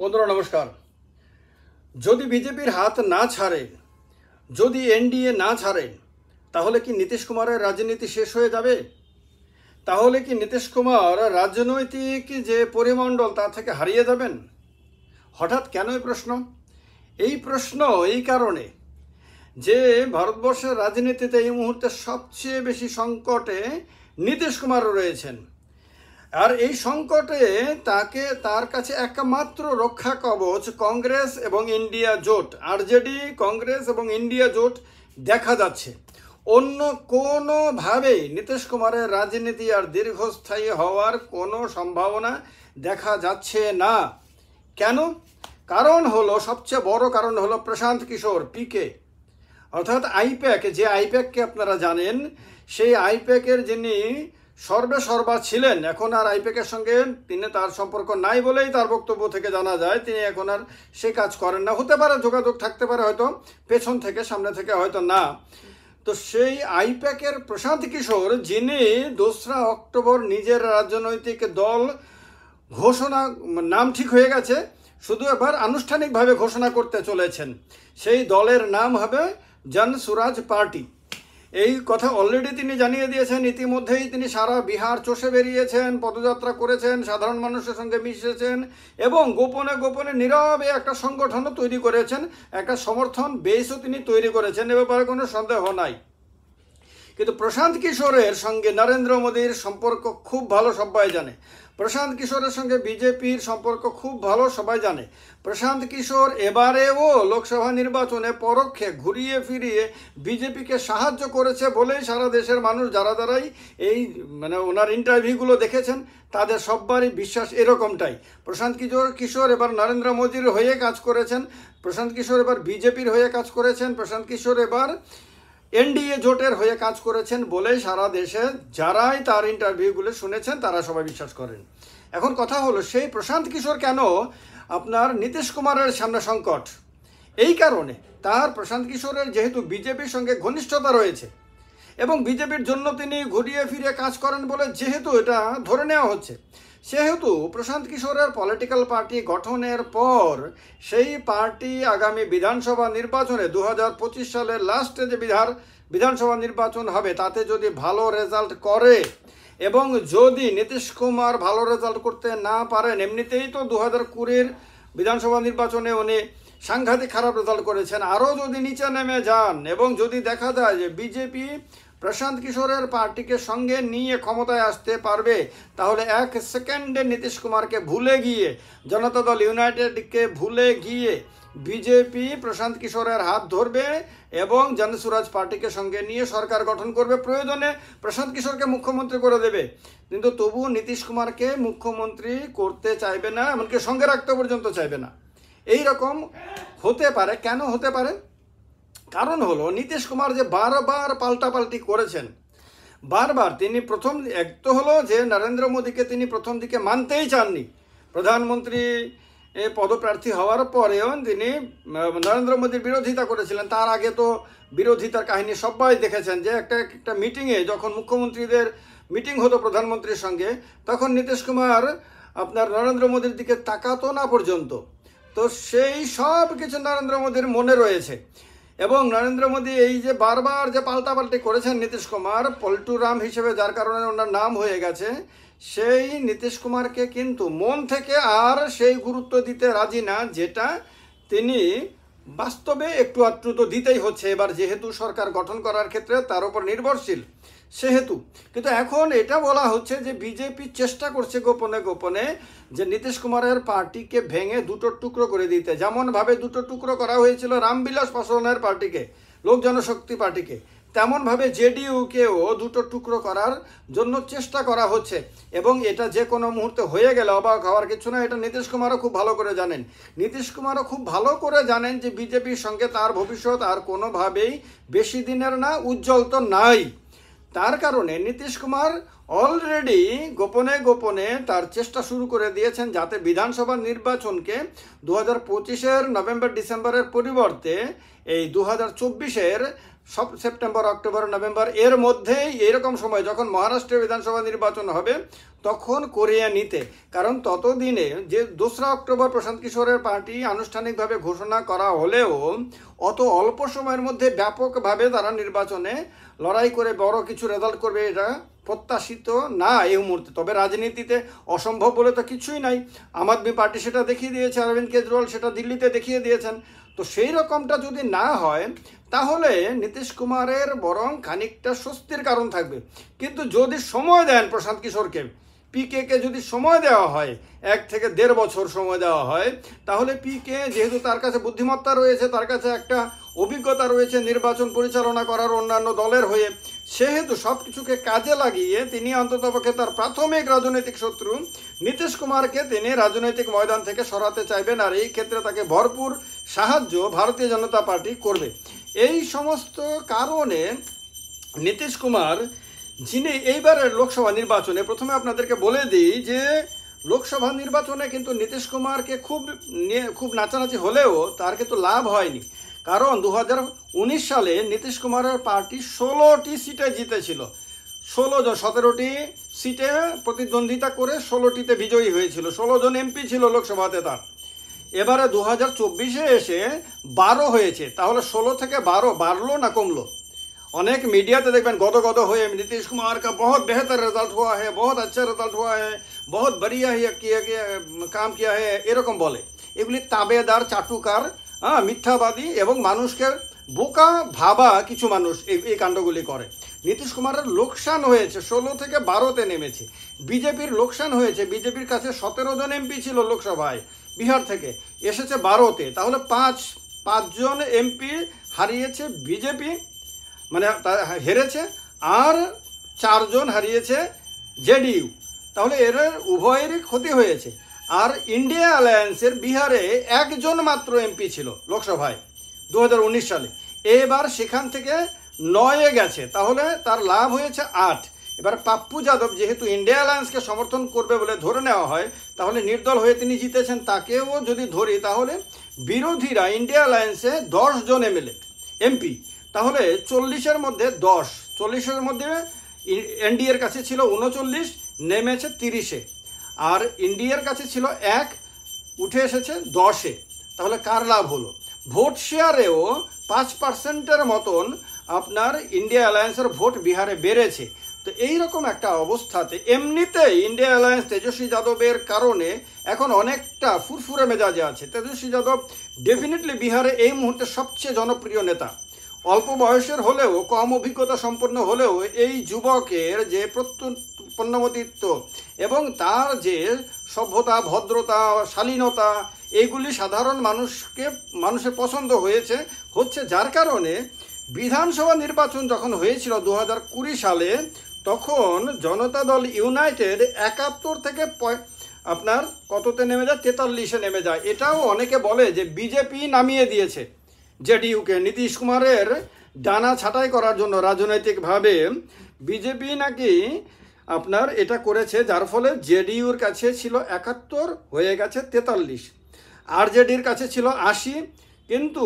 বন্ধুরা নমস্কার। যদি বিজেপির হাত না ছাড়ে, যদি এনডিএ না ছাড়ে, তাহলে কি নীতিশ কুমারের রাজনীতি শেষ হয়ে যাবে? তাহলে কি নীতিশ কুমার রাজনৈতিক যে পরিমণ্ডল তা থেকে হারিয়ে যাবেন? হঠাৎ কেন এই প্রশ্ন? এই প্রশ্ন এই কারণে যে ভারতবর্ষের রাজনীতিতে এই মুহূর্তে সবচেয়ে বেশি সংকটে নীতিশ কুমারও রয়েছেন। আর এই সংকটে তার কাছে একমাত্র রক্ষা কবচ কংগ্রেস এবং ইন্ডিয়া জোট, আরজেডি, কংগ্রেস এবং ইন্ডিয়া জোট দেখা যাচ্ছে। অন্য কোনোভাবেই নীতিশ কুমারের রাজনীতি আর দীর্ঘস্থায়ী হওয়ার কোনো সম্ভাবনা দেখা যাচ্ছে না। কেন? কারণ হলো, সবচেয়ে বড় কারণ হলো প্রশান্ত কিশোর, পিকে, অর্থাৎ আইপ্যাক। যে আইপ্যাককে আপনারা জানেন, সেই আইপ্যাকের যিনি সর্বা ছিলেন, এখন আর আইপ্যাকের সঙ্গে তার সম্পর্ক নাই বলেই তার বক্তব্য থেকে জানা যায় তিনি এখন আর সে কাজ করেন না। হতে পারে যোগাযোগ থাকতে পারে, হয়তো পেছন থেকে, সামনে থেকে হয়তো না। তো সেই আইপ্যাকের প্রশান্ত কিশোর, যিনি 2রা অক্টোবর নিজের রাজনৈতিক দল ঘোষণা, নাম ঠিক হয়ে গেছে, শুধু এবার আনুষ্ঠানিকভাবে ঘোষণা করতে চলেছেন। সেই দলের নাম হবে জন সুরাজ পার্টি। এই কথা অলরেডি তিনি জানিয়ে দিয়েছেন। ইতিমধ্যেই তিনি সারা বিহার চষে বেরিয়েছেন, পদযাত্রা করেছেন, সাধারণ মানুষের সঙ্গে মিশেছেন এবং গোপনে গোপনে নীরবে একটা সংগঠনও তৈরি করেছেন, একটা সমর্থন বেসও তিনি তৈরি করেছেন। এ ব্যাপারে কোনো সন্দেহ নাই। কিন্তু প্রশান্ত কিশোরের সঙ্গে নরেন্দ্র মোদীর সম্পর্ক খুব ভালো, সবাই জানে। প্রশান্ত কিশোরের সঙ্গে বিজেপির সম্পর্ক খুব ভালো, সবাই জানে। প্রশান্ত কিশোর এবারেও লোকসভা নির্বাচনে পরোক্ষে ঘুরিয়ে ফিরিয়ে বিজেপিকে সাহায্য করেছে বলেই সারা দেশের মানুষ যারাই এই ওনার ইন্টারভিউগুলো দেখেছেন, তাদের সবারই বিশ্বাস এরকমটাই। প্রশান্ত কিশোর এবার নরেন্দ্র মোদীর হয়ে কাজ করেছেন, প্রশান্ত কিশোর এবার বিজেপির হয়ে কাজ করেছেন, প্রশান্ত কিশোর এবার এনডিএ জোটের হয়ে কাজ করেছেন বলেই সারা দেশে যারাই তার ইন্টারভিউগুলো শুনেছেন তারা সবাই বিশ্বাস করেন। এখন কথা হলো, সেই প্রশান্ত কিশোর কেন আপনার নীতিশ কুমারের সামনে সংকট? এই কারণে, তার প্রশান্ত কিশোরের যেহেতু বিজেপির সঙ্গে ঘনিষ্ঠতা রয়েছে এবং বিজেপির জন্য তিনি ঘুরিয়ে ফিরে কাজ করেন বলে যেহেতু এটা ধরে নেওয়া হচ্ছে, সেহেতু প্রশান্ত কিশোরের পলিটিক্যাল পার্টি গঠনের পর সেই পার্টি আগামী বিধানসভা নির্বাচনে 2025 সালের লাস্টে যে বিধানসভা নির্বাচন হবে, তাতে যদি ভালো রেজাল্ট করে এবং যদি নীতিশ কুমার ভালো রেজাল্ট করতে না পারেন, এমনিতেই তো 2020 বিধানসভা নির্বাচনে উনি সাংঘাতিক খারাপ রেজাল্ট করেছেন, আরও যদি নিচে নেমে যান এবং যদি দেখা যায় যে বিজেপি প্রশান্ত কিশোরের পার্টিকে সঙ্গে নিয়ে ক্ষমতায় আসতে পারবে, তাহলে 1 সেকেন্ডে নীতিশ কুমারকে ভুলে গিয়ে, জনতা দল ইউনাইটেডকে ভুলে গিয়ে বিজেপি প্রশান্ত কিশোরের হাত ধরবে এবং জনসুরাজ পার্টিকে সঙ্গে নিয়ে সরকার গঠন করবে। প্রয়োজনে প্রশান্ত কিশোরকে মুখ্যমন্ত্রী করে দেবে, কিন্তু তবুও নীতিশ কুমারকে মুখ্যমন্ত্রী করতে চাইবে না, এমনকি সঙ্গে রাখতে পর্যন্ত চাইবে না। এই রকম হতে পারে। কেন হতে পারে? কারণ হলো, নীতিশ কুমার যে বারবার পাল্টাপাল্টি করেছেন, বারবার তিনি এক তো হলো যে নরেন্দ্র মোদীকে তিনি প্রথম দিকে মানতেই চাননি। প্রধানমন্ত্রী পদপ্রার্থী হওয়ার পরেও তিনি নরেন্দ্র মোদীর বিরোধিতা করেছিলেন। তার আগে তো বিরোধিতার কাহিনী সবাই দেখেছেন, যে একটা মিটিংয়ে যখন মুখ্যমন্ত্রীদের মিটিং হতো প্রধানমন্ত্রীর সঙ্গে, তখন নীতিশ কুমার আপনার নরেন্দ্র মোদীর দিকে তাকাতো না পর্যন্ত। তো সেই সব কিছু নরেন্দ্র মোদীর মনে রয়েছে এবং নরেন্দ্র মোদী এই যে বারবার যে পাল্টাপাল্টি করেছেন নীতিশ কুমার, পল্টু রাম হিসেবে যার কারণে ওনার নাম হয়ে গেছে, সেই নীতিশ কুমারকে কিন্তু মন থেকে আর সেই গুরুত্ব দিতে রাজি না, যেটা তিনি বাস্তবে একটু আধটু তো দিতেই হচ্ছে এবার, যেহেতু সরকার গঠন করার ক্ষেত্রে তার উপর নির্ভরশীল সেহেতু। কিন্তু এখন এটা বলা হচ্ছে যে বিজেপি চেষ্টা করছে গোপনে গোপনে যে নীতিশ কুমারের পার্টিকে ভেঙে 2টো টুকরো করে দিতে, যেমনভাবে 2টো টুকরো করা হয়েছিল রামবিলাস পাসওয়ানের পার্টিকে, লোক জনশক্তি পার্টিকে, তেমনভাবে জেডিইউকেও 2টো টুকরো করার জন্য চেষ্টা করা হচ্ছে। এবং এটা যে কোনো মুহূর্তে হয়ে গেলে অবাক হওয়ার কিছু না। এটা নীতিশ কুমারও খুব ভালো করে জানেন। নীতিশ কুমারও খুব ভালো করে জানেন যে বিজেপির সঙ্গে তার ভবিষ্যৎ আর কোনোভাবেই বেশি দিনের না, উজ্জ্বল তো নাই। তার কারণে নীতিশ কুমার অলরেডি গোপনে গোপনে তার চেষ্টা শুরু করে দিয়েছেন, যাতে বিধানসভা নির্বাচনকে 2025-এর নভেম্বর ডিসেম্বরের পরিবর্তে এই 2024-এর সব সেপ্টেম্বর, অক্টোবর, নভেম্বর এর মধ্যেই এরকম সময় যখন মহারাষ্ট্রে বিধানসভা নির্বাচন হবে তখন করিয়ে নিতে। কারণ ততদিনে যে 2রা অক্টোবর প্রশান্ত কিশোরের পার্টি আনুষ্ঠানিকভাবে ঘোষণা করা হলেও অত অল্প সময়ের মধ্যে ব্যাপকভাবে তারা নির্বাচনে লড়াই করে বড় কিছু রেজাল্ট করবে এটা প্রত্যাশিত না এই মুহূর্তে। তবে রাজনীতিতে অসম্ভব বলে তো কিছুই নাই। আম আদমি পার্টি সেটা দেখিয়ে দিয়েছে, অরবিন্দ কেজরিওয়াল সেটা দিল্লিতে দেখিয়ে দিয়েছেন। তো সেই রকমটা যদি না হয় তাহলে নীতিশ কুমারের বরং খানিকটা স্বস্তির কারণ থাকবে। কিন্তু যদি সময় দেন প্রশান্ত কিশোরকে, পিকে যদি সময় দেওয়া হয়, 1 থেকে 1.5 বছর সময় দেওয়া হয়, তাহলে পিকে যেহেতু তার কাছে বুদ্ধিমত্তা রয়েছে, তার কাছে একটা অভিজ্ঞতা রয়েছে নির্বাচন পরিচালনা করার অন্যান্য দলের হয়ে, সেহেতু সব কিছুকে কাজে লাগিয়ে তিনি অন্ততপক্ষে তার প্রাথমিক রাজনৈতিক শত্রু নীতিশ কুমারকে তিনি রাজনৈতিক ময়দান থেকে সরাতে চাইবেন। আর এই ক্ষেত্রে তাকে ভরপুর সাহায্য ভারতীয় জনতা পার্টি করবে। এই সমস্ত কারণে নীতিশ কুমার, যিনি এইবারের লোকসভা নির্বাচনে, প্রথমে আপনাদেরকে বলে দিই যে লোকসভা নির্বাচনে কিন্তু নীতিশ কুমারকে খুব নাচানাচি হলেও তার কিন্তু লাভ হয়নি। কারণ 2019 সালে নীতিশ কুমারের পার্টি 16টি সিটে জিতেছিল। 17টি সিটে প্রতিদ্বন্দ্বিতা করে 16টিতে বিজয়ী হয়েছিল। 16 জন এমপি ছিল লোকসভাতে তার। এবারে 2024-এ এসে 12 হয়েছে। তাহলে 16 থেকে 12 বাড়লো না কমলো? অনেক मीडियाতে দেখবেন গদগদ হয়ে नीतीश कुमार का बहुत बेहतर रिजल्ट हुआ है, बहुत अच्छा रिजल्ट हुआ है, बहुत बढ़िया ही काम किया है এরকম বলে। এগুলি তাবেদার, চাটুকার, মিথ্যাবাদী এবং মানুষকে বোকা ভাবা কিছু মানুষ এই কাণ্ডগুলি করে। নীতিশ কুমারের লোকসান হয়েছে, 16 থেকে 12তে নেমেছে। বিজেপির লোকসান হয়েছে, বিজেপির কাছে 17 জন এমপি ছিল লোকসভায়, বিহার থেকে এসেছে 12তে। তাহলে 5 জন এমপি হারিয়েছে বিজেপি, মানে হেরেছে, আর 4 জন হারিয়েছে জেডিইউ। তাহলে এর উভয়েরই ক্ষতি হয়েছে। আর ইন্ডিয়া অ্যালায়েন্সের বিহারে 1 জন মাত্র এমপি ছিল লোকসভায় 2019 সালে। এবার সেখান থেকে 9-এ গেছে, তাহলে তার লাভ হয়েছে 8। এবার পাপ্পু যাদব যেহেতু ইন্ডিয়া অ্যালায়েন্সকে সমর্থন করবে বলে ধরে নেওয়া হয়, তাহলে নির্দল হয়ে তিনি জিতেছেন, তাকেও যদি ধরি তাহলে বিরোধীরা ইন্ডিয়া অ্যালায়েন্সে 10 জন এমপি, তাহলে 40-এর মধ্যে 10, 40-এর মধ্যে এনডিএর কাছে ছিল 39, নেমেছে 30-এ। আর ইন্ডিয়ার কাছে ছিল 1, উঠে এসেছে 10-এ। তাহলে কার লাভ হলো? ভোট শেয়ারেও 5%-এর মতন আপনার ইন্ডিয়া অ্যালায়েন্সের ভোট বিহারে বেড়েছে। তো এইরকম একটা অবস্থাতে এমনিতেই ইন্ডিয়া অ্যালায়েন্স তেজস্বী যাদবের কারণে এখন অনেকটা ফুরফুরে মেজাজে আছে। তেজস্বী যাদব ডেফিনেটলি বিহারে এই মুহূর্তে সবচেয়ে জনপ্রিয় নেতা। অল্প বয়সের হলেও, কম অভিজ্ঞতা সম্পন্ন হলেও এই যুবকের যে প্রত্যুৎপন্নমতিত্ব এবং তার যে সভ্যতা, ভদ্রতা, শালীনতা, এইগুলি সাধারণ মানুষের পছন্দ হচ্ছে, যার কারণে বিধানসভা নির্বাচন যখন হয়েছিল 2020 সালে, তখন জনতা দল ইউনাইটেড 71 থেকে আপনার কততে নেমে যায়, 43-এ নেমে যায়। এটাও অনেকে বলে যে বিজেপি নামিয়ে দিয়েছে জেডিইউকে নীতিশ কুমারের ডানা ছাঁটাই করার জন্য। রাজনৈতিকভাবে বিজেপি নাকি আপনার এটা করেছে, যার ফলে জেডিইউর কাছে ছিল 71, হয়ে গেছে 43। আরজেডির কাছে ছিল 80, কিন্তু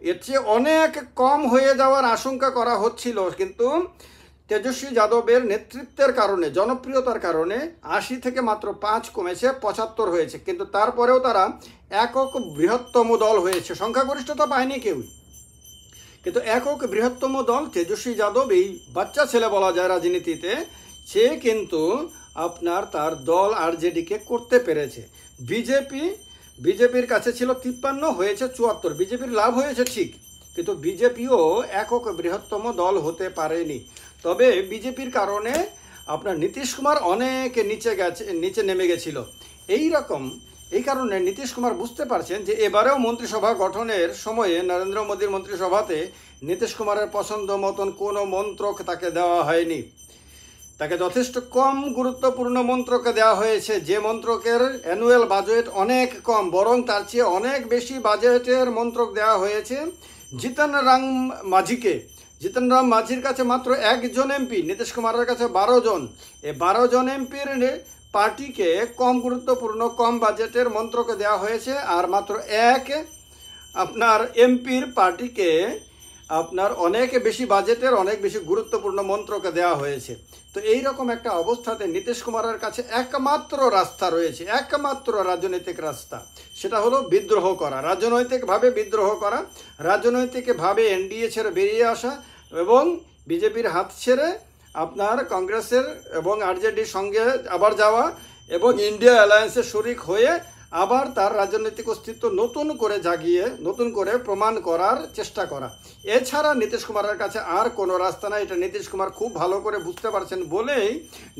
এর চেয়ে অনেক কম হয়ে যাওয়ার আশঙ্কা করা হচ্ছিল। কিন্তু তেজস্বী যাদবের নেতৃত্বের কারণে, জনপ্রিয়তার কারণে 80 থেকে মাত্র 5 কমেছে, 75 হয়েছে। কিন্তু তারপরেও তারা একক বৃহত্তম দল হয়েছে, সংখ্যাগরিষ্ঠতা পায়নি কেউই, কিন্তু একক বৃহত্তম দল তেজস্বী যাদব, এই বাচ্চা ছেলে বলা যায় রাজনীতিতে, সে কিন্তু আপনার তার দল আরজেডিকে করতে পেরেছে। বিজেপির কাছে ছিল 53, হয়েছে 74। বিজেপির লাভ হয়েছে ঠিক, কিন্তু বিজেপিও একক বৃহত্তম দল হতে পারেনি। তবে বিজেপির কারণে আপনার নীতিশ কুমার অনেক নিচে নেমে গেছিল। এই কারণে নীতিশ কুমার বুঝতে পারছেন যে এবারেও মন্ত্রিসভা গঠনের সময়ে নরেন্দ্র মোদীর মন্ত্রিসভাতে নীতিশ কুমারের পছন্দ মতন কোনো মন্ত্রক তাকে দেওয়া হয়নি। তাকে যথেষ্ট কম গুরুত্বপূর্ণ মন্ত্রকে দেওয়া হয়েছে, যে মন্ত্রকের অ্যানুয়াল বাজেট অনেক কম, বরং তার চেয়ে অনেক বেশি বাজেটের মন্ত্রক দেওয়া হয়েছে জিতন রাম মাঝিকে। জিতন রাম মাঝির কাছে মাত্র 1 জন এমপি, নীতিশ কুমারের কাছে 12 জন। এই 12 জন এমপির পার্টিকে কম গুরুত্বপূর্ণ, কম বাজেটের মন্ত্রকে দেওয়া হয়েছে। আর মাত্র 1 আপনার এমপির পার্টিকে আপনার অনেক বেশি বাজেটের অনেক বেশি গুরুত্বপূর্ণ মন্ত্রকে দেওয়া হয়েছে। তো এই রকম একটা অবস্থাতে নীতিশ কুমারের কাছে একমাত্র রাস্তা রয়েছে, একমাত্র রাজনৈতিক রাস্তা, সেটা হলো বিদ্রোহ করা, রাজনৈতিকভাবে বিদ্রোহ করা, রাজনৈতিকভাবে এনডিএ ছেড়ে বেরিয়ে আসা এবং বিজেপির হাত ছেড়ে আপনার কংগ্রেসের এবং আরজেডির সঙ্গে আবার যাওয়া এবং ইন্ডিয়া অ্যালায়েন্সের শরিক হয়ে আবার তার রাজনৈতিক অস্তিত্ব নতুন করে জাগিয়ে নতুন করে প্রমাণ করার চেষ্টা করা। এছাড়া নীতিশ কুমারের কাছে আর কোনো রাস্তা নাই। এটা নীতিশ কুমার খুব ভালো করে বুঝতে পারছেন বলেই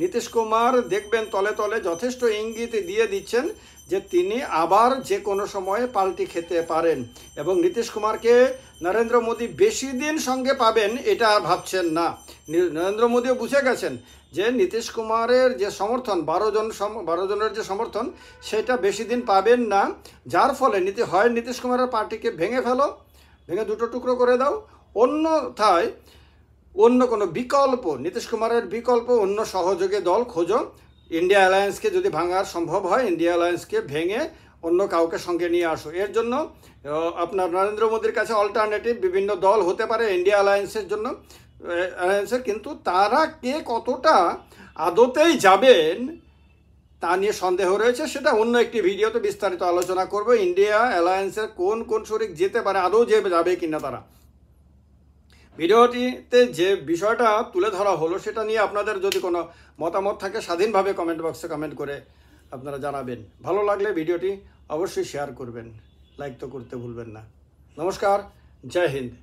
নীতিশ কুমার দেখবেন তলে তলে যথেষ্ট ইঙ্গিত দিয়ে দিচ্ছেন যে তিনি আবার যে কোনো সময়ে পাল্টি খেতে পারেন এবং নীতিশ কুমারকে নরেন্দ্র মোদী বেশি দিন সঙ্গে পাবেন এটা আর ভাবছেন না। নরেন্দ্র মোদীও বুঝে গেছেন যে নীতিশ কুমারের যে সমর্থন 12 জনের যে সমর্থন সেটা বেশি দিন পাবেন না, যার ফলে নীতিশ কুমারের পার্টিকে ভেঙে ফেলো, ভেঙে দুটো টুকরো করে দাও, অন্যথায় অন্য কোনো বিকল্প নীতিশ কুমারের বিকল্প অন্য সহযোগী দল খোঁজো। ইন্ডিয়া অ্যালায়েন্সকে যদি ভাঙার সম্ভব হয় ইন্ডিয়া অ্যালায়েন্সকে ভেঙে অন্য কাউকে সঙ্গে নিয়ে আসো। এর জন্য আপনার নরেন্দ্র মোদীর কাছে অল্টারনেটিভ বিভিন্ন দল হতে পারে ইন্ডিয়া অ্যালায়েন্সের জন্য কিন্তু তারা কে কতটা আদতেই যাবেন তা নিয়ে সন্দেহ রয়েছে। সেটা অন্য একটি ভিডিওতে বিস্তারিত আলোচনা করব। ইন্ডিয়া অ্যালায়েন্সের কোন কোন শরিক যেতে পারে, আদৌ যাবে কিনা তারা। ভিডিওটিতে যে বিষয়টা তুলে ধরা হলো সেটা নিয়ে আপনাদের যদি কোনো মতামত থাকে স্বাধীনভাবে কমেন্ট বক্সে কমেন্ট করে আপনারা জানাবেন। ভালো লাগলে ভিডিওটি অবশ্যই শেয়ার করবেন, লাইক তো করতে ভুলবেন না। নমস্কার, জয় হিন্দ।